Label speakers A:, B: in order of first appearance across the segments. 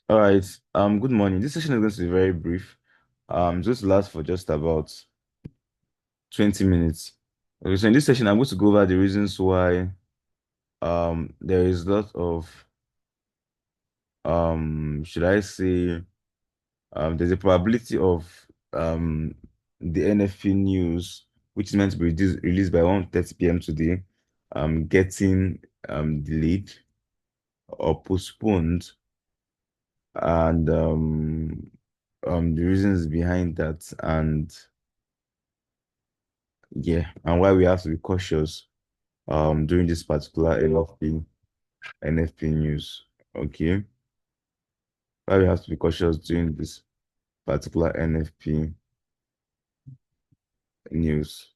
A: All right. Good morning. This session is going to be very brief. Just last for just about 20 minutes. Okay, so in this session, I'm going to go over the reasons why there is a lot of should I say there's a probability of the NFP news, which is meant to be released by 1:30 p.m. today, getting delayed or postponed, and the reasons behind that, and yeah, and why we have to be cautious during this particular NFP news. Okay, why we have to be cautious during this particular NFP news.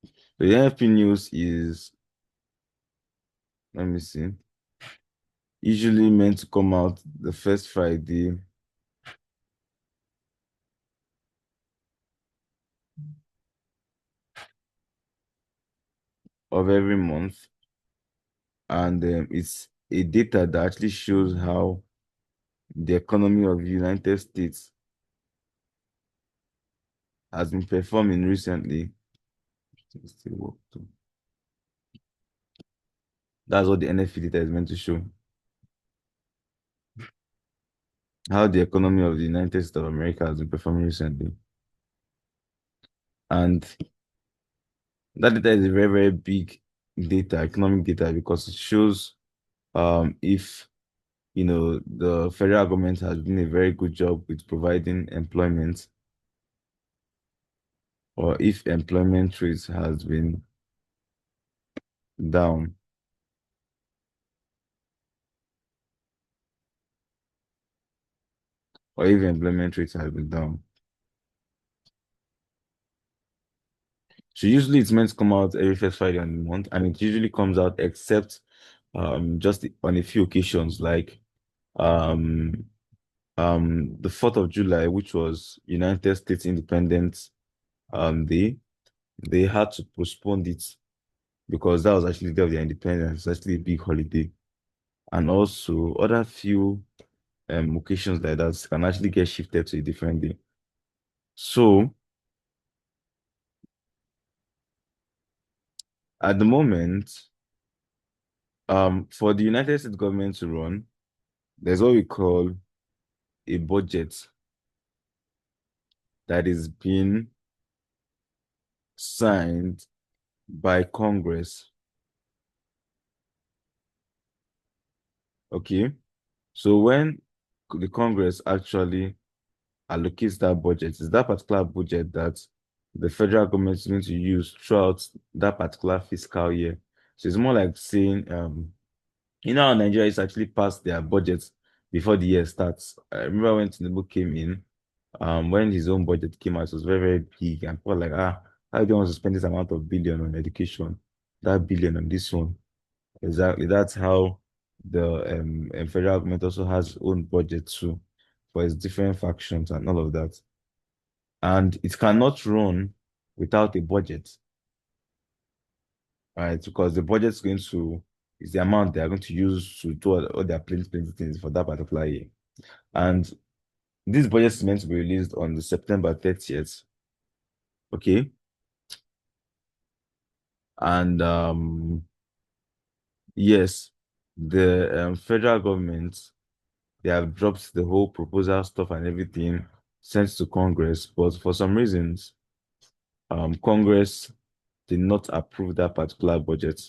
A: So the NFP news is, let me see, usually meant to come out the first Friday of every month, and it's a data that actually shows how the economy of the United States has been performing recently. Still work too. That's what the NFP data is meant to show. How the economy of the United States of America has been performing recently. And that data is a very, very big data, economic data, because it shows if the federal government has done a very good job with providing employment, or if employment rates has been down, or if employment rates have been down. So usually it's meant to come out every first Friday on the month, and it usually comes out except just on a few occasions, like um the 4th of July, which was United States Independence Day. They had to postpone it because that was actually the day of their independence. It's actually a big holiday. And also other few occasions like that can actually get shifted to a different day. So at the moment, for the United States government to run, there's what we call a budget that is being signed by Congress. Okay. So when the Congress actually allocates that budget, is that particular budget that the federal government is going to use throughout that particular fiscal year. So it's more like saying, how Nigeria is actually passed their budget before the year starts. I remember when Tinubu came in, when his own budget came out, it was very, very big, and people were like, how do you want to spend this amount of billion on education, that billion on this one? Exactly. That's how the federal government also has its own budget too, for its different factions and all of that. And it cannot run without a budget, right? Because the budget is the amount they are going to use to do all their plenty things for that particular year. And this budget is meant to be released on the September 30th. Okay. And yes, the federal government, they have dropped the whole proposal stuff and everything sent to Congress, but for some reasons, Congress did not approve that particular budget.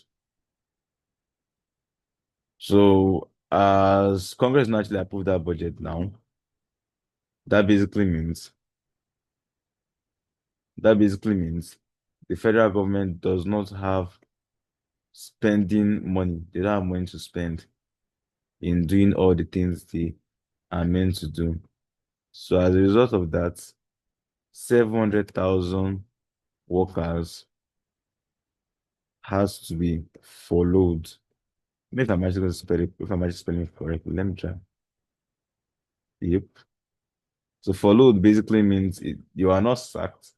A: So, as Congress not actually approved that budget now, that basically means that basically means the federal government does not have spending money. They don't have money to spend in doing all the things they are meant to do. So, as a result of that, 700,000 workers has to be followed. If I'm actually going to spell it, if I'm actually spelling it correctly, let me try. Yep. So followed basically means you are not sacked,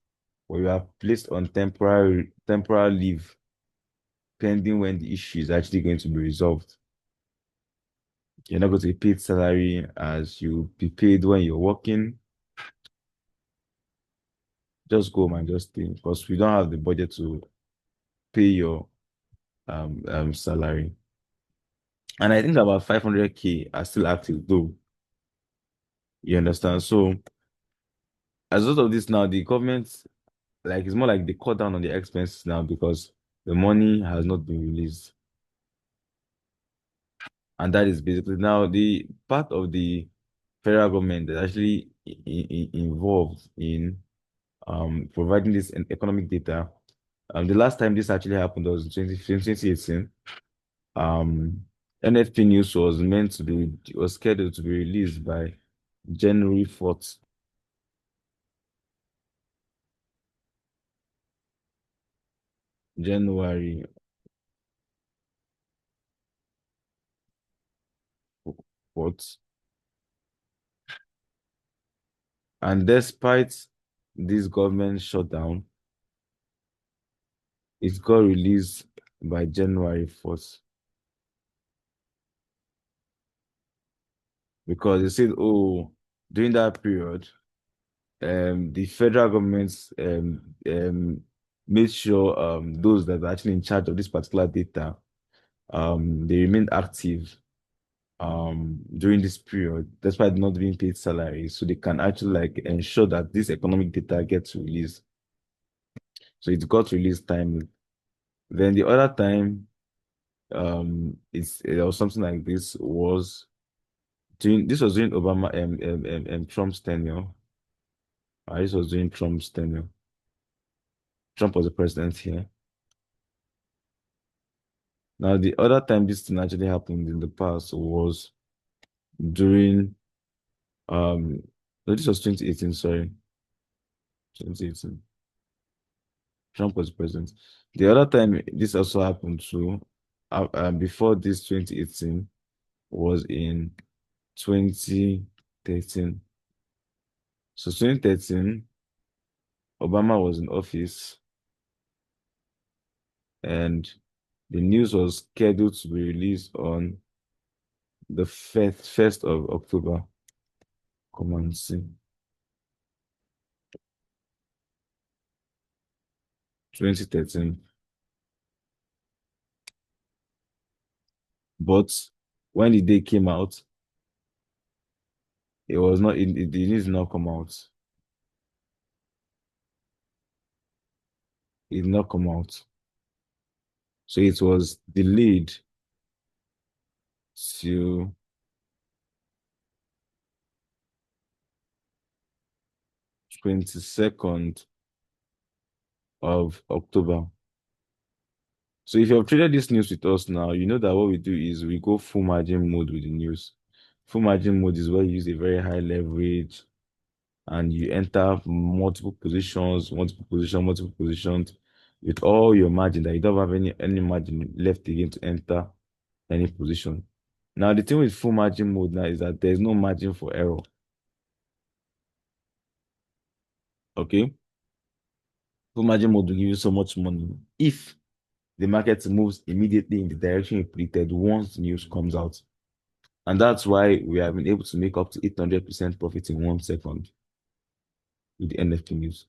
A: but you are placed on temporary leave pending when the issue is actually going to be resolved. You're not going to be paid salary as you be paid when you're working. Just go and just stay because we don't have the budget to pay your salary. And I think about 500K are still active though. You understand? So as a result of this now, the government like it's more like they cut down on the expenses now because the money has not been released. And that is basically now the part of the federal government that actually involved in providing this economic data. The last time this actually happened was in 2018. NFP news was meant to be was scheduled to be released by January 4th. January 4th. And despite this government shutdown, it got released by January 4th because they said, oh, during that period, the federal government made sure those that are actually in charge of this particular data they remained active during this period, despite not being paid salary, so they can actually like ensure that this economic data gets released. So it got released timely. Then the other time, it was something like this was during Obama and Trump's tenure. This was during Trump's tenure. Trump was the president here. Now, the other time this thing actually happened in the past was during no, this was 2018, sorry. 2018. Trump was president. The other time this also happened too, before this 2018 was in 2013. So 2013, Obama was in office and the news was scheduled to be released on the 1st of October. Come on, see. 2013. But when the day came out, it was not, the news did not come out. It did not come out. So it was delayed to 22nd of October. So if you have traded this news with us now, you know that what we do is we go full margin mode with the news. Full margin mode is where you use a very high leverage and you enter multiple positions, multiple positions with all your margin that you don't have any margin left again to enter any position. Now the thing with full margin mode now is that there's no margin for error. Okay? Full margin mode will give you so much money if the market moves immediately in the direction you predicted once the news comes out. And that's why we have been able to make up to 800% profit in 1 second with the NFT news.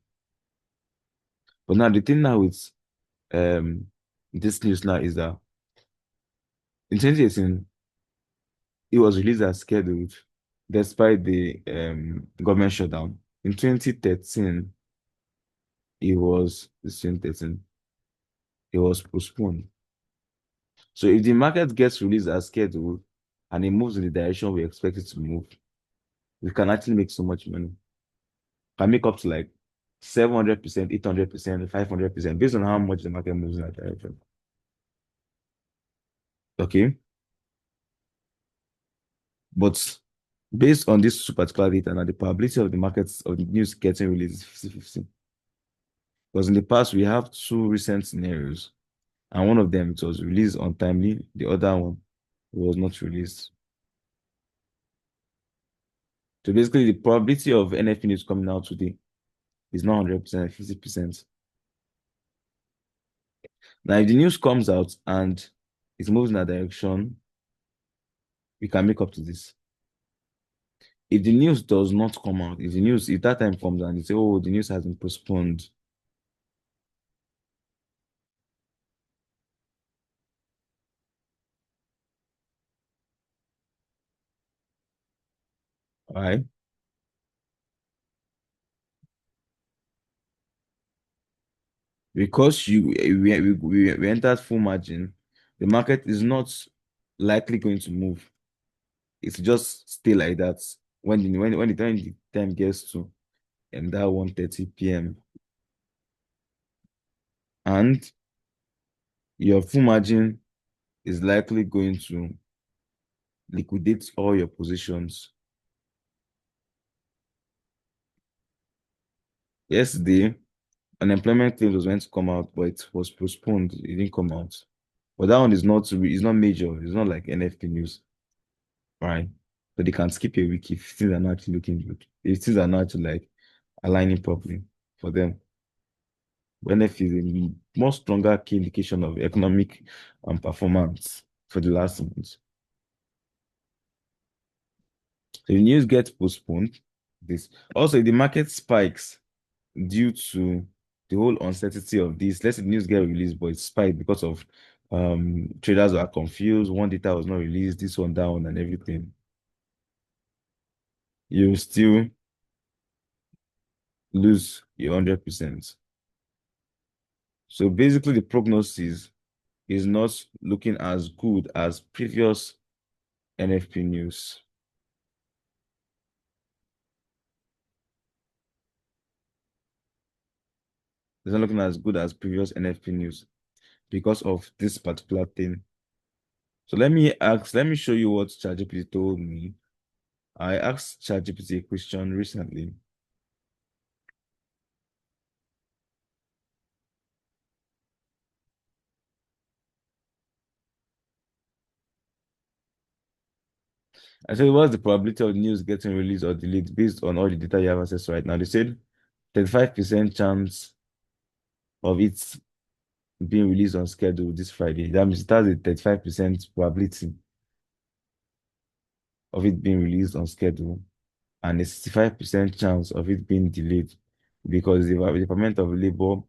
A: But now the thing now with um this news now is that in 2018, it was released as scheduled despite the government shutdown. In 2013, this 2013, it was postponed. So if the market gets released as scheduled and it moves in the direction we expect it to move, we can actually make so much money. Can make up to like 700%, 800%, 500% based on how much the market moves in that direction. Okay. But based on this particular data, now the probability of the markets of the news getting released is 50-50. Because in the past, we have two recent scenarios, and one of them it was released untimely, the other one was not released. So basically, the probability of NFP news coming out today is not 100%, 50%. Now, if the news comes out and it moves in that direction, we can make up to this. If the news does not come out, if that time comes and they say, oh, the news has been postponed, right? Because we entered full margin, the market is not likely going to move. It's just stay like that when the time gets to that 1:30 p.m. and your full margin is likely going to liquidate all your positions. Yesterday, unemployment claims was meant to come out, but it was postponed. It didn't come out. But that one is not major. It's not like NFP news, right? So they can skip a week if things are not actually looking good. If things are not actually like aligning properly for them. But NFP is a more stronger key indication of economic performance for the last month. So the news gets postponed. This also the market spikes due to the whole uncertainty of this. Let's say the news get released, but it spiked because of traders are confused. One data was not released, this one down, and everything. You still lose your 100%. So basically, the prognosis is not looking as good as previous NFP news. It's not looking as good as previous NFP news because of this particular thing. So let me show you what ChatGPT told me. I asked ChatGPT a question recently. I said, what's the probability of news getting released or delayed based on all the data you have access to right now? They said 35% chance of it being released on schedule this Friday. That means it has a 35% probability of it being released on schedule and a 65% chance of it being delayed because the Department of Labor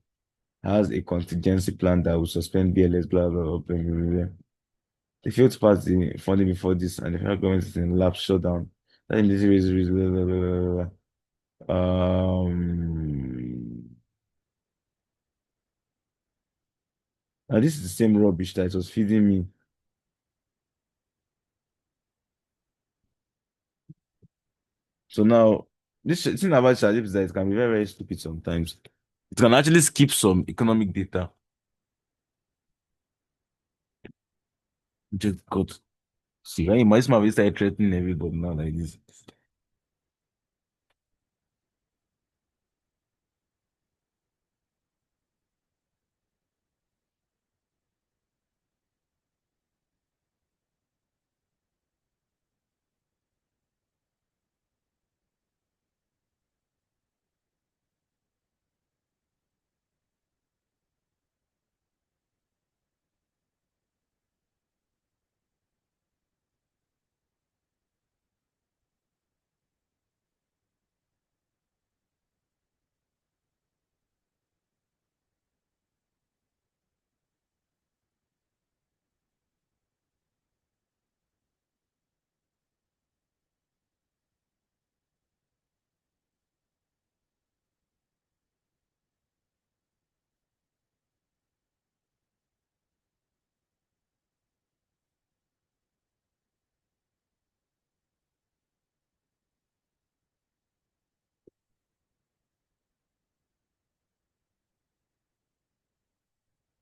A: has a contingency plan that will suspend BLS, blah, blah, blah, blah, blah, blah. They failed to pass the funding before this, and the federal government is in lapse shutdown. That immediately raises blah, blah, blah, blah, blah. Now this is the same rubbish that it was feeding me. So now this thing about ChatGPT is that it can be very, very stupid sometimes. It can actually skip some economic data. Just God. See, when my will start threatening everybody now like this.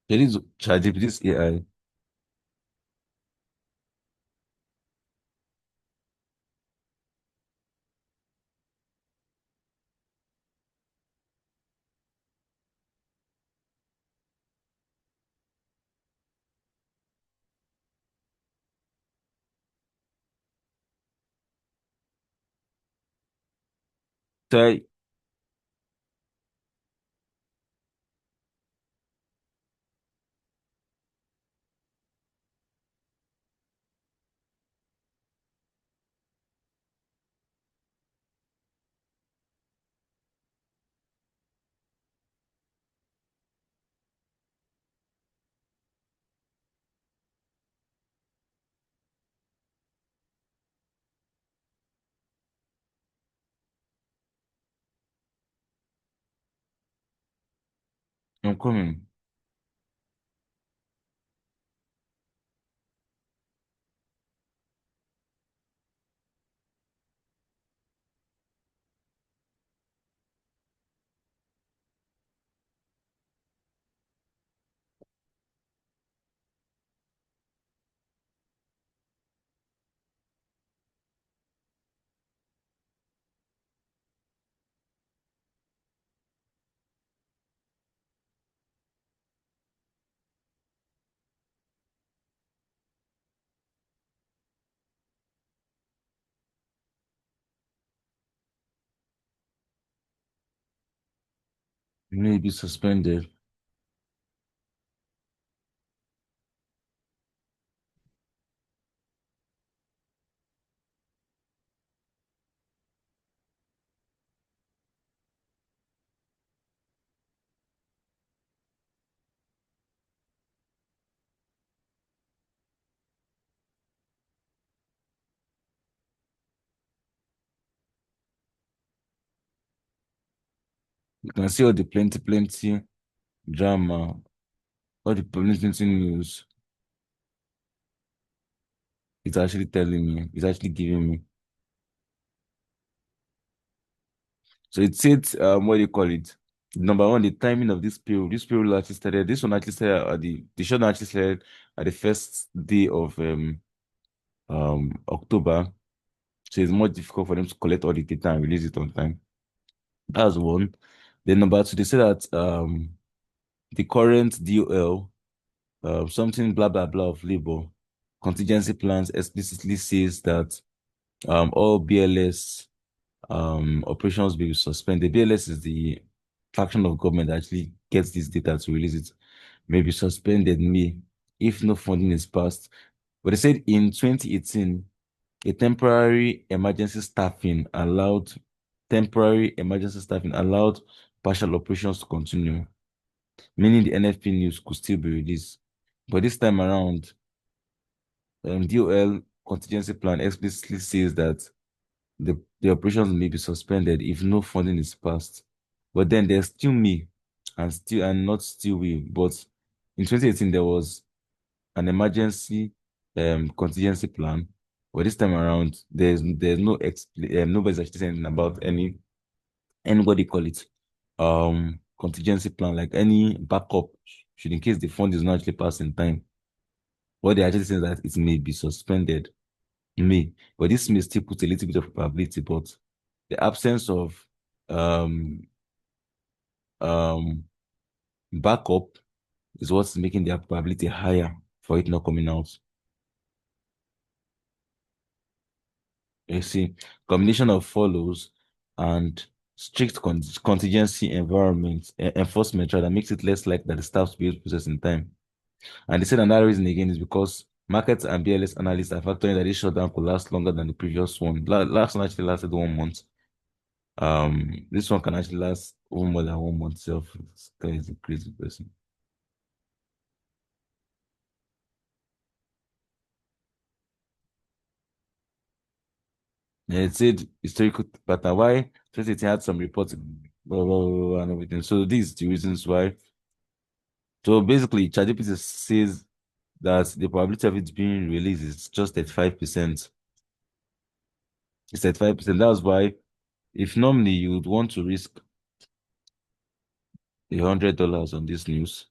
A: There is ChatGPT's AI. So I'm coming. Maybe suspended. You can see all the plenty drama, all the plenty news. It's actually telling me. It's actually giving me. So it said, what do you call it? Number one, the timing of this period. This period actually started. This one actually started at the shutdown actually started at the first day of October. So it's more difficult for them to collect all the data and release it on time. That's one. Then number two, they say that the current DOL, something blah blah blah of labor contingency plans explicitly says that all BLS operations will be suspended. BLS is the faction of government that actually gets this data to release it. May be suspended May if no funding is passed. But they said in 2018, a temporary emergency staffing allowed partial operations to continue, meaning the NFP news could still be released. But this time around, DOL contingency plan explicitly says that the operations may be suspended if no funding is passed. But then there's still me and not still we. But in 2018, there was an emergency contingency plan. But this time around, there's no nobody's actually saying anything about anybody call it contingency plan, like any backup should in case the fund is not actually passed in time. What they actually saying that it may be suspended. May, but this may still put a little bit of probability, but the absence of um um backup is what's making the probability higher for it not coming out. You see, combination of follows and strict contingency enforcement rather makes it less likely that the staff to be able to process in time. And they said another reason again is because markets and BLS analysts are factoring that this shutdown could last longer than the previous one. Last one actually lasted 1 month. This one can actually last even more than 1 month itself. This guy is a crazy person. Yeah, it said historical pattern. Why? Since it had some reports, blah, blah, blah, blah, and everything. So these the reasons why. So basically, ChatGPT says that the probability of it being released is just 35%. It's 35%. That's why if normally you would want to risk $100 on this news,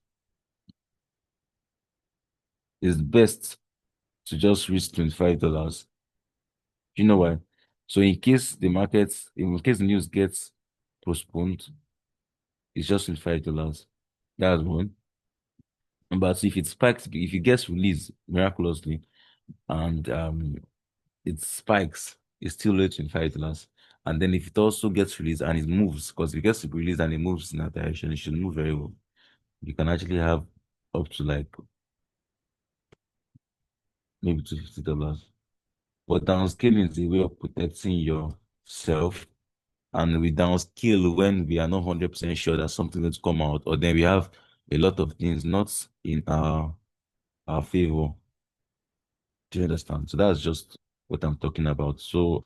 A: it's best to just risk $25. You know why? So in case the news gets postponed, it's just $25. That's one. But if it spikes, if it gets released miraculously and it spikes, it's still late $25. And then if it also gets released and it moves, because if it gets released and it moves in that direction, it should move very well. You can actually have up to like maybe $250. But downscaling is a way of protecting yourself. And we downscale when we are not 100% sure that something is come out, or then we have a lot of things not in our favor. Do you understand? So that's just what I'm talking about. So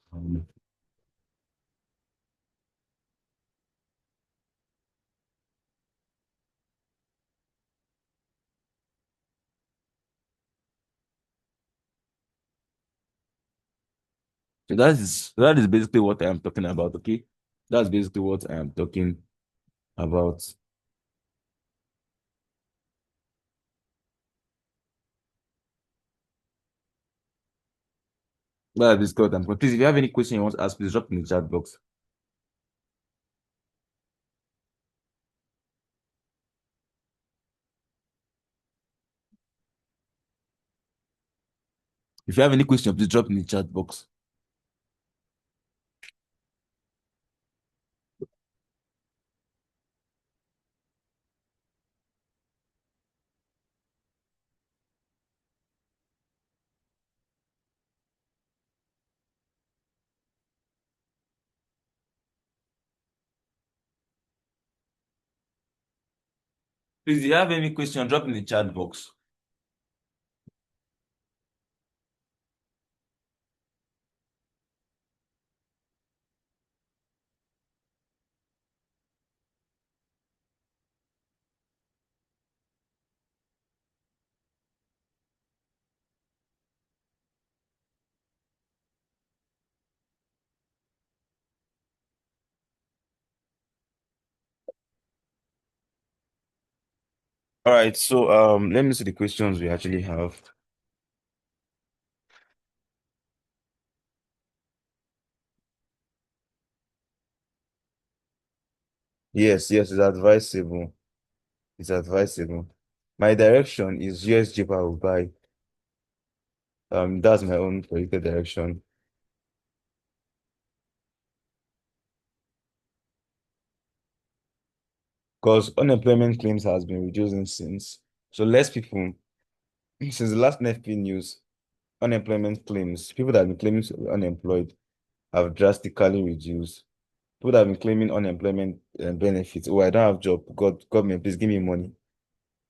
A: So that is basically what I am talking about, okay? That's basically what I am talking about. That is good. But please, if you have any question you want to ask, please drop in the chat box. If you have any question, please drop in the chat box. Please, if you have any question, drop in the chat box. All right, so let me see the questions we actually have. Yes, yes, it's advisable. It's advisable. My direction is USG will buy. That's my own predicted direction. Because unemployment claims has been reducing since. So less people, since the last NFP news, unemployment claims, people that have been claiming to be unemployed have drastically reduced. People that have been claiming unemployment benefits, oh, I don't have job, government, please give me money,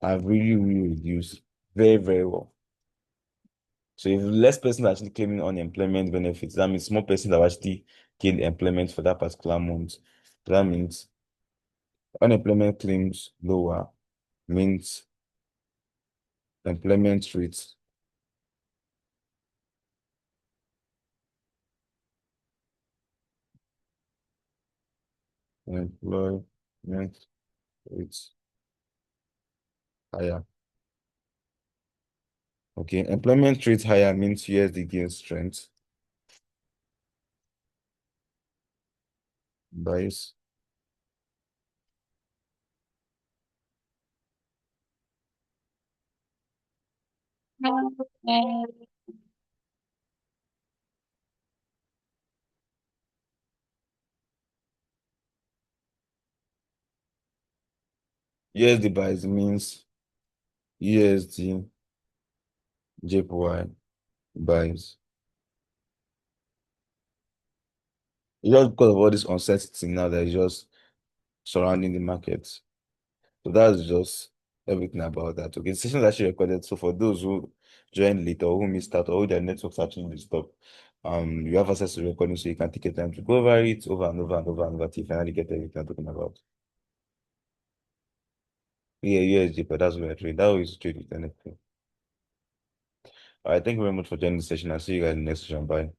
A: have really, really reduced very, very well. So if less person are actually claiming unemployment benefits, that means more persons have actually gained employment for that particular month. That means unemployment claims lower, means employment rates. Employment rates higher. Okay, employment rates higher means USD gains strength. Bias. USD bias means USD JPY buys. Just because of all this uncertainty now that is just surrounding the market. So that's just everything about that. Okay, the session is actually recorded. So for those who joined late or who missed out or who their networks actually disturbed, you have access to the recording so you can take your time to go over it over and over and over and over till you finally get everything I'm talking about. Yeah, USG, but that's what I trade. That was trade with anything. All right, thank you very much for joining the session. I'll see you guys in the next session. Bye.